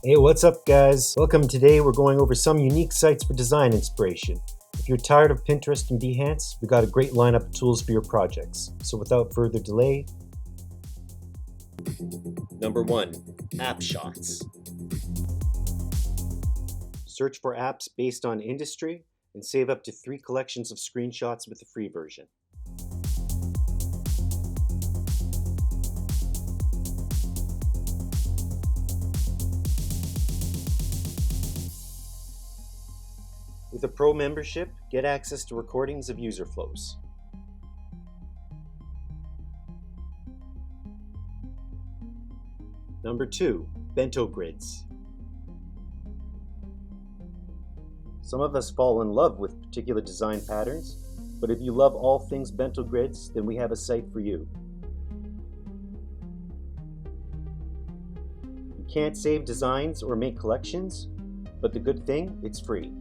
Hey, what's up, guys? Welcome. Today we're going over some unique sites for design inspiration. If you're tired of Pinterest and Behance, we got a great lineup of tools for your projects. So without further delay, Number 1. App Shots. search for apps based on industry and save up to 3 collections of screenshots with the free version. With a pro membership, get access to recordings of user flows. Number 2. Bento Grids. Some of us fall in love with particular design patterns, but if you love all things bento grids, then we have a site for you. You can't save designs or make collections, but the good thing, it's free.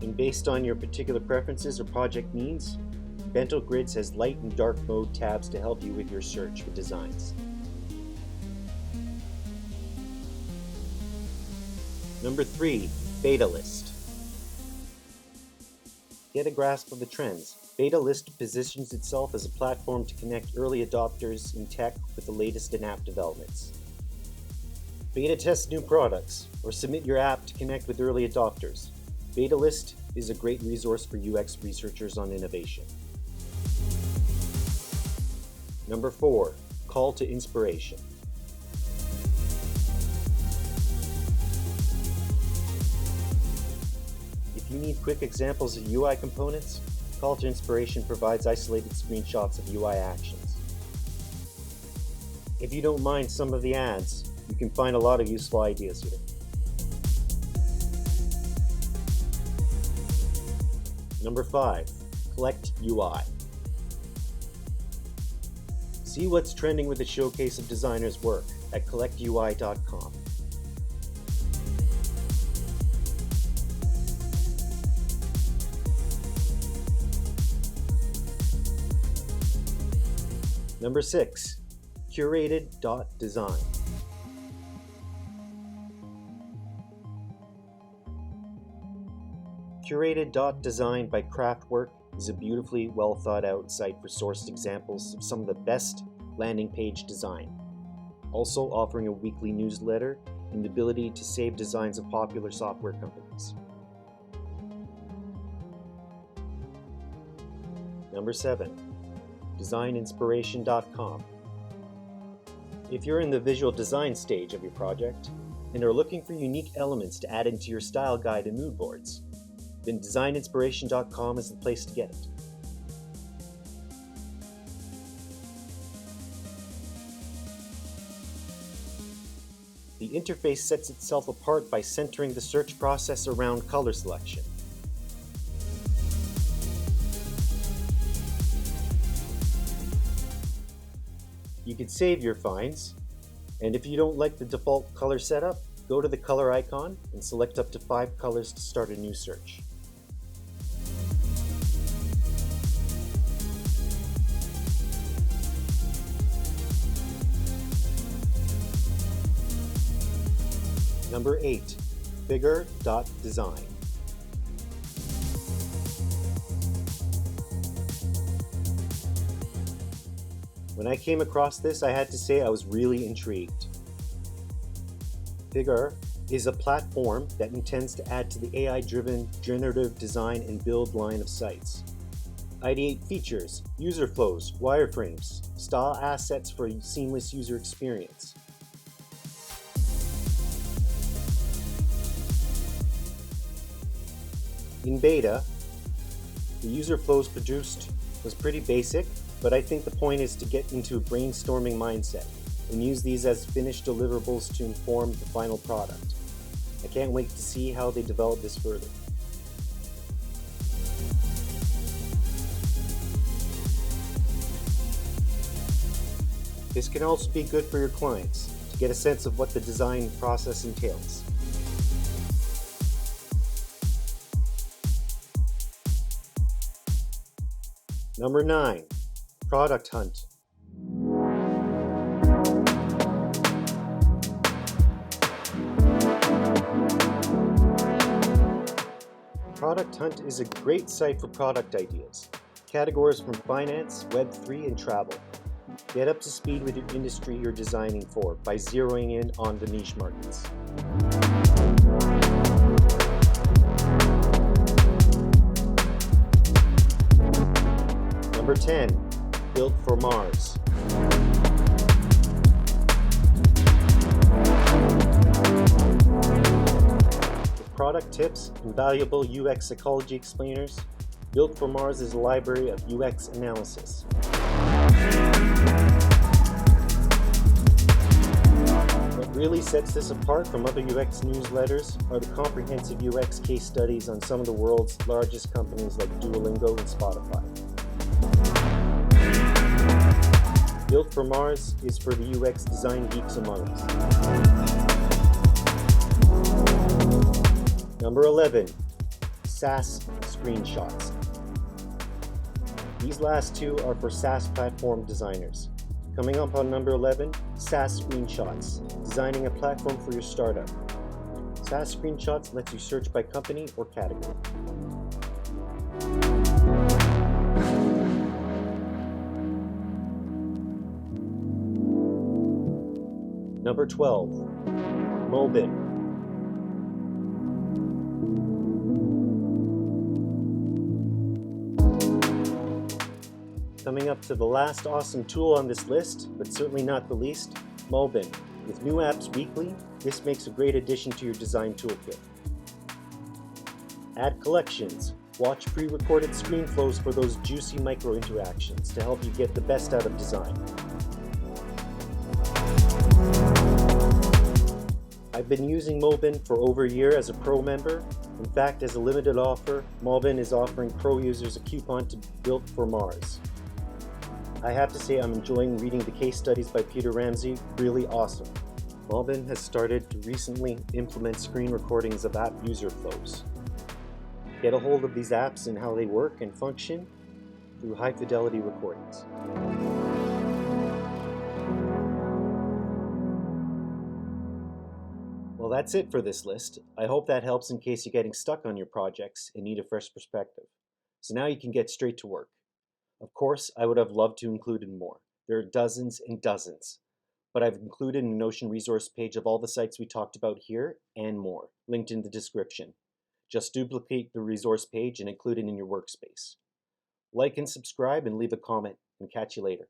And based on your particular preferences or project needs, Bento Grids has light and dark mode tabs to help you with your search for designs. Number 3, Beta List. Get a grasp of the trends. Beta List positions itself as a platform to connect early adopters in tech with the latest in app developments. Beta test new products or submit your app to connect with early adopters. Beta List is a great resource for UX researchers on innovation. Number 4, Call to Inspiration. If you need quick examples of UI components, Call to Inspiration provides isolated screenshots of UI actions. If you don't mind some of the ads, you can find a lot of useful ideas here. Number 5, Collect UI. See what's trending with a showcase of designers' work at collectui.com. Number 6, Curated.design. Curated.design by Craftwork is a beautifully well thought out site for sourced examples of some of the best landing page design, also offering a weekly newsletter and the ability to save designs of popular software companies. Number 7, designinspiration.com. If you're in the visual design stage of your project and are looking for unique elements to add into your style guide and mood boards, then designinspiration.com is the place to get it. The interface sets itself apart by centering the search process around color selection. You can save your finds, and if you don't like the default color setup, go to the color icon and select up to 5 colors to start a new search. Number 8, Figure.design. When I came across this, I had to say I was really intrigued. Figure is a platform that intends to add to the AI-driven generative design and build line of sites. Ideate features, user flows, wireframes, style assets for a seamless user experience. In beta, the user flows produced was pretty basic, but I think the point is to get into a brainstorming mindset and use these as finished deliverables to inform the final product. I can't wait to see how they develop this further. This can also be good for your clients to get a sense of what the design process entails. Number 9, Product Hunt. Product Hunt is a great site for product ideas. Categories from finance, Web3, and travel. Get up to speed with your industry you're designing for by zeroing in on the niche markets. Number 10, Built for Mars. With product tips and valuable UX psychology explainers, Built for Mars is a library of UX analysis. What really sets this apart from other UX newsletters are the comprehensive UX case studies on some of the world's largest companies like Duolingo and Spotify. Built for Mars is for the UX design geeks among us. Number 11, SaaS screenshots. These last two are for SaaS platform designers. Coming up on number 11, SaaS screenshots, designing a platform for your startup. SaaS screenshots lets you search by company or category. Number 12, Mobin. Coming up to the last awesome tool on this list, but certainly not the least, Mobin. With new apps weekly, this makes a great addition to your design toolkit. Add collections. Watch pre-recorded screen flows for those juicy micro interactions to help you get the best out of design. I've been using Mobin for over a year as a pro member. In fact, as a limited offer, Mobin is offering pro users a coupon to Built for Mars. I have to say I'm enjoying reading the case studies by Peter Ramsey, really awesome. Mobin has started to recently implement screen recordings of app user flows. Get a hold of these apps and how they work and function through high fidelity recordings. Well, that's it for this list. I hope that helps in case you're getting stuck on your projects and need a fresh perspective. So now you can get straight to work. Of course, I would have loved to include more. There are dozens and dozens, but I've included a Notion resource page of all the sites we talked about here and more, linked in the description. Just duplicate the resource page and include it in your workspace. Like and subscribe and leave a comment, and catch you later.